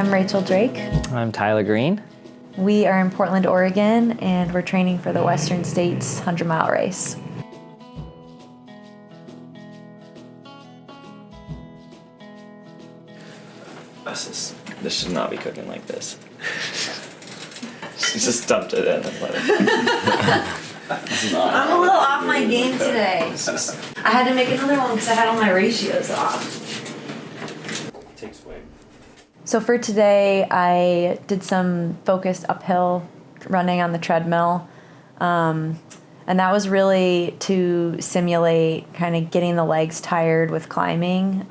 I'm Rachel Drake. I'm Tyler Green. We are in Portland, Oregon, and we're training for the Western States 100-mile race. This should not be cooking like this. She just dumped it in and let it. I'm a little off my game today. I had to make another one because I had all my ratios off. Takes weight. So for today, I did some focused uphill running on the treadmill. And that was really to simulate kind of getting the legs tired with climbing,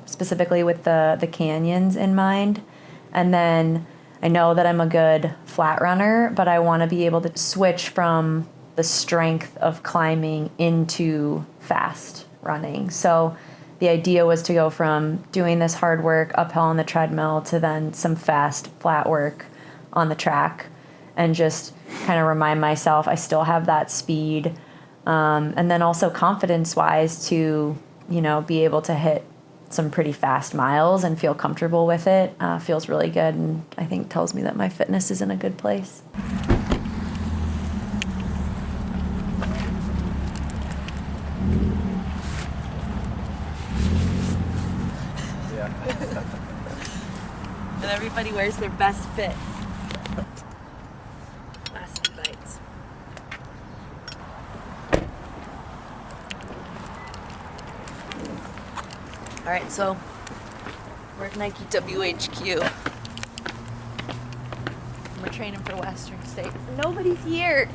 specifically with the canyons in mind. And then I know that I'm a good flat runner, but I want to be able to switch from the strength of climbing into fast running. So the idea was to go from doing this hard work uphill on the treadmill to then some fast flat work on the track, and just kind of remind myself I still have that speed, and then also confidence-wise to, be able to hit some pretty fast miles and feel comfortable with it. Feels really good, and I think tells me that my fitness is in a good place. And everybody wears their best fits. Last few bites. All right, so we're at Nike WHQ. We're training for Western States. Nobody's here.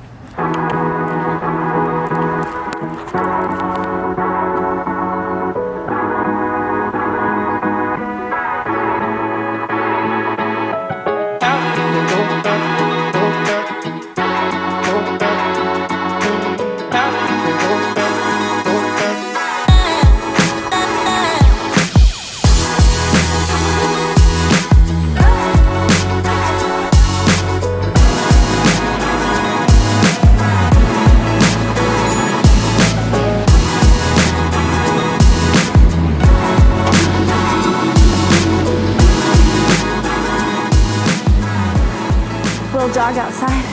Jog outside.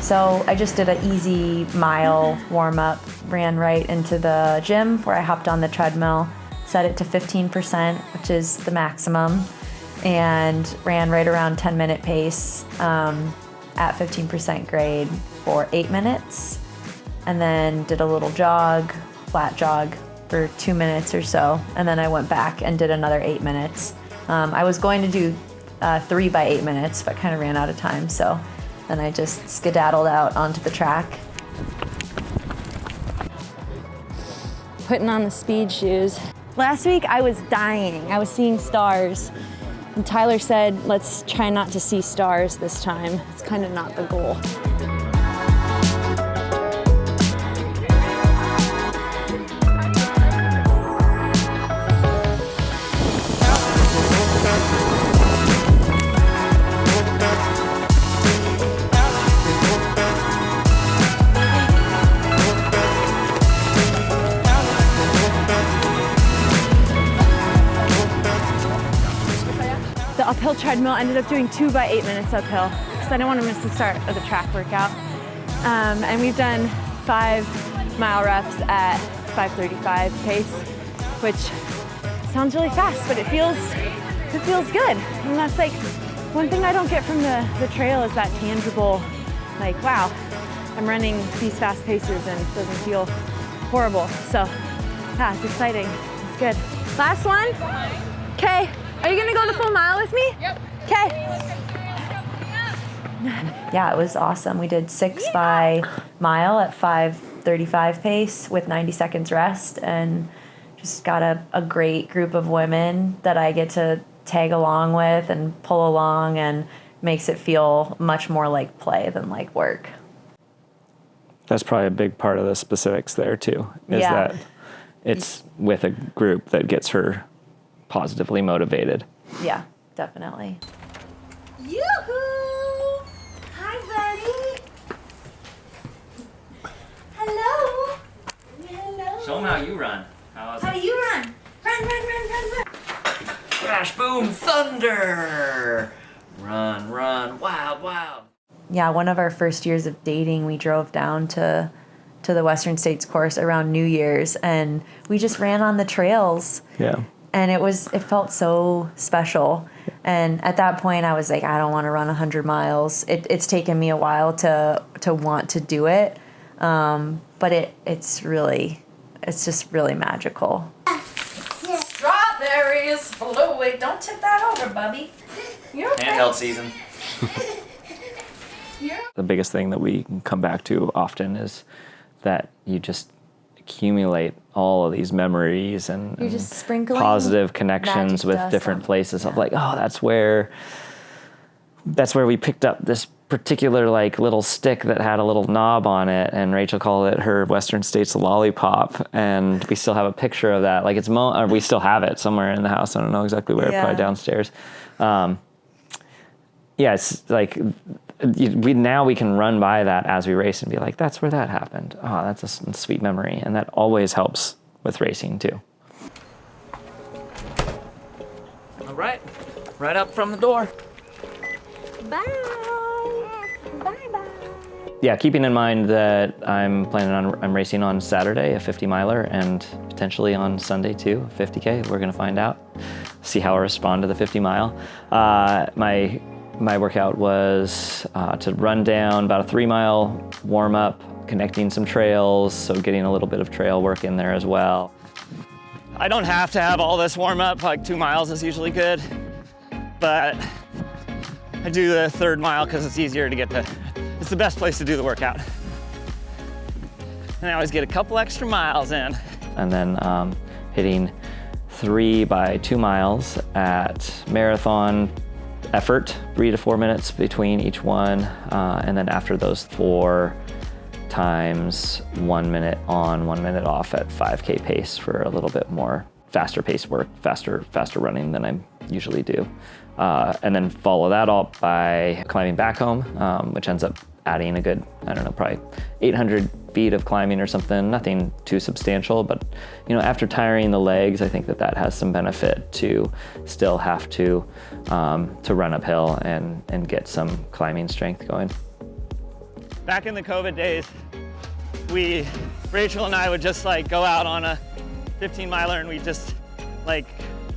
So I just did an easy mile warm-up, ran right into the gym where I hopped on the treadmill, set it to 15%, which is the maximum, and ran right around 10-minute pace at 15% grade for 8 minutes, and then did a little jog, flat jog, for 2 minutes or so, and then I went back and did another 8 minutes. I was going to do 3 by 8 minutes, but kind of ran out of time, so then I just skedaddled out onto the track. Putting on the speed shoes. Last week I was dying. I was seeing stars, and Tyler said, let's try not to see stars this time. It's kind of not the goal. The uphill treadmill ended up doing 2 by 8 minutes uphill because I didn't want to miss the start of the track workout. And we've done 5-mile reps at 5:35 pace, which sounds really fast, but it feels good. And that's like one thing I don't get from the trail is that tangible, like, wow, I'm running these fast paces and it doesn't feel horrible. So yeah, it's exciting. It's good. Last one. Okay. Are you gonna go the full mile with me? Yep. Okay. Yeah, it was awesome. We did 6 by mile at 5:35 pace with 90 seconds rest, and just got a great group of women that I get to tag along with and pull along, and makes it feel much more like play than like work. That's probably a big part of the specifics there too, is that it's with a group that gets her positively motivated. Yeah, definitely. Yoo-hoo! Hi, buddy. Hello. Hello. Show them how you run. How do you run? Run, run, run, run, run. crash, boom, thunder. Run, wild. Yeah, one of our first years of dating, we drove down to the Western States course around New Year's, and we just ran on the trails. Yeah. And it felt so special. And at that point, I was like, I don't want to run 100 miles. It's taken me a while to want to do it, but it's just really magical. Strawberries, wait, don't tip that over, Bubby. You're okay. Handheld season. The biggest thing that we come back to often is that you just accumulate all of these memories and You're just sprinkling positive connections magic with dust different on. places of Yeah. like, oh, that's where we picked up this particular like little stick that had a little knob on it, and Rachel called it her Western States lollipop, and we still have a picture of that. Like or we still have it somewhere in the house. I don't know exactly where, Yeah. probably downstairs. Yeah, it's like we can run by that as we race and be like, that's where that happened. Oh, that's a sweet memory, and that always helps with racing too. All right, right up from the door. Bye. Bye-bye. Yeah, keeping in mind that I'm racing on Saturday, a 50 miler, and potentially on Sunday too, a 50K. We're gonna find out, see how I respond to the 50 mile. My workout was to run down about a 3 mile warm up, connecting some trails, so getting a little bit of trail work in there as well. I don't have to have all this warm up, like 2 miles is usually good, but I do the 3rd mile because it's easier to get to, it's the best place to do the workout. And I always get a couple extra miles in. And then hitting 3 by 2 miles at marathon effort, 3 to 4 minutes between each one. And then after those 4 times, 1 minute on, 1 minute off at 5K pace for a little bit more faster pace work, faster running than I usually do. And then follow that up by climbing back home, which ends up adding a good, I don't know, probably 800 feet of climbing or something, nothing too substantial, but after tiring the legs, I think that has some benefit to still have to run uphill and get some climbing strength going. Back in the COVID days, Rachel and I would just like go out on a 15 miler and we just like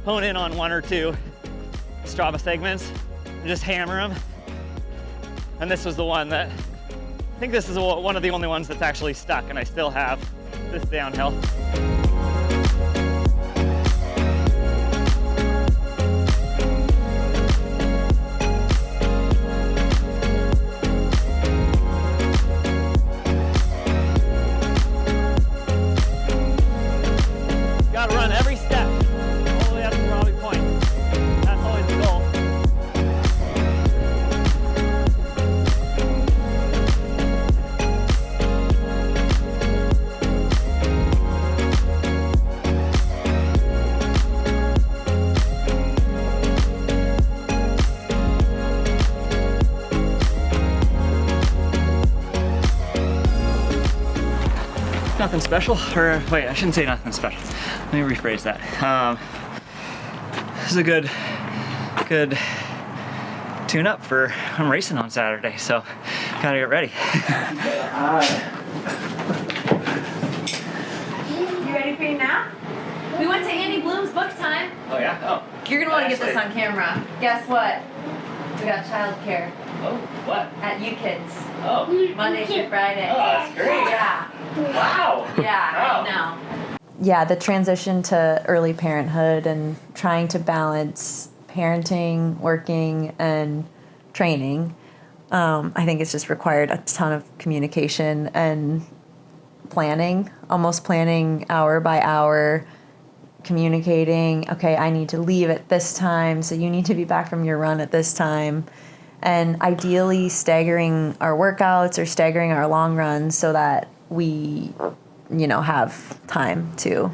hone in on 1 or 2 Strava segments and just hammer them. And this was the one that, I think this is one of the only ones that's actually stuck, and I still have this downhill. Gotta run every step, all the way up to Robbie Point. That's always the goal. Nothing special, or wait, I shouldn't say nothing special. Let me rephrase that. This is a good tune-up for I'm racing on Saturday, so gotta get ready. You ready for your nap? We went to Andy Bloom's book time. Oh yeah? Oh. You're gonna want to get this on camera. Guess what? We got childcare Oh, what? at UKids. Oh. Monday through Friday. Oh, that's great. Yeah. Wow. Yeah, Wow. I know. Yeah, the transition to early parenthood and trying to balance parenting, working, and training, I think it's just required a ton of communication and planning, almost planning hour by hour, communicating, okay, I need to leave at this time, so you need to be back from your run at this time. And ideally staggering our workouts or staggering our long runs so that we, have time to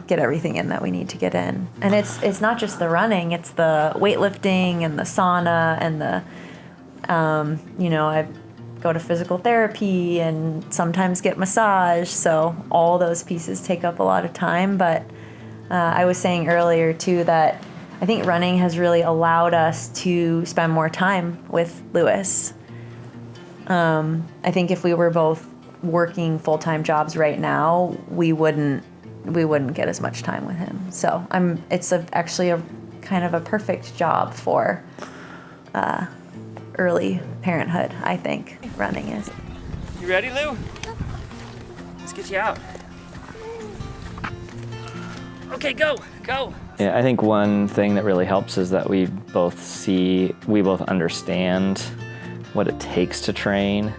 get everything in that we need to get in. And it's not just the running, it's the weightlifting and the sauna and the, I go to physical therapy and sometimes get massage. So all those pieces take up a lot of time. But I was saying earlier too that I think running has really allowed us to spend more time with Lewis. I think if we were both working full-time jobs right now, we wouldn't get as much time with him. So it's actually a kind of a perfect job for early parenthood, I think, running is. You ready, Lou? Let's get you out. Okay, go. Yeah, I think one thing that really helps is that we both understand what it takes to train,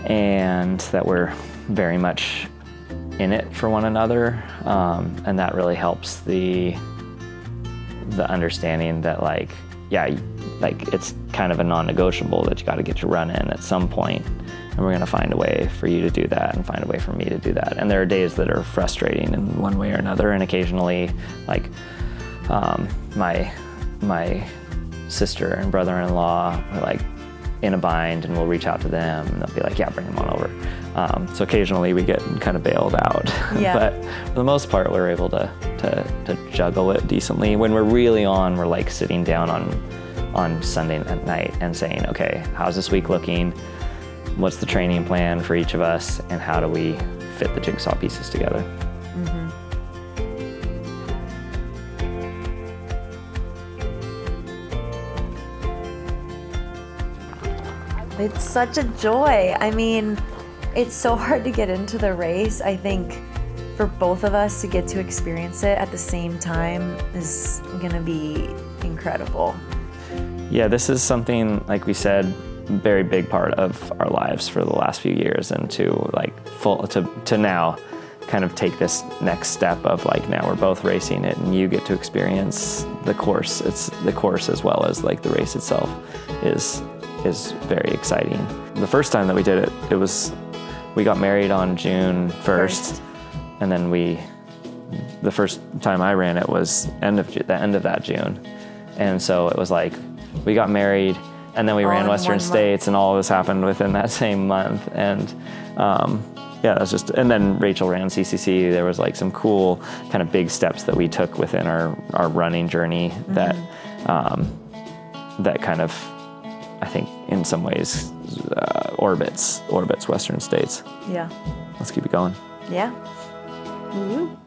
and that we're very much in it for one another, and that really helps the understanding that it's kind of a non-negotiable that you got to get your run in at some point, and we're going to find a way for you to do that and find a way for me to do that. And there are days that are frustrating in one way or another, and occasionally my sister and brother-in-law are in a bind, and we'll reach out to them and they'll be like, yeah, bring them on over. So occasionally we get kind of bailed out. Yeah. But for the most part, we're able to juggle it decently. When we're really on, we're sitting down on Sunday at night and saying, okay, how's this week looking? What's the training plan for each of us? And how do we fit the jigsaw pieces together? Mm-hmm. It's such a joy. I mean, it's so hard to get into the race. I think for both of us to get to experience it at the same time is gonna be incredible. Yeah, this is something, like we said, very big part of our lives for the last few years, and to now kind of take this next step of now we're both racing it and you get to experience the course. It's the course as well as the race itself is very exciting. The first time that we did it, we got married on June 1st, and then the first time I ran it was the end of that June. And so it was we got married, and then we ran Western States, and all of this happened within that same month. And and then Rachel ran CCC. There was some cool kind of big steps that we took within our running journey that kind of, I think, in some ways, orbits Western States. Yeah. Let's keep it going. Yeah. Woo-hoo.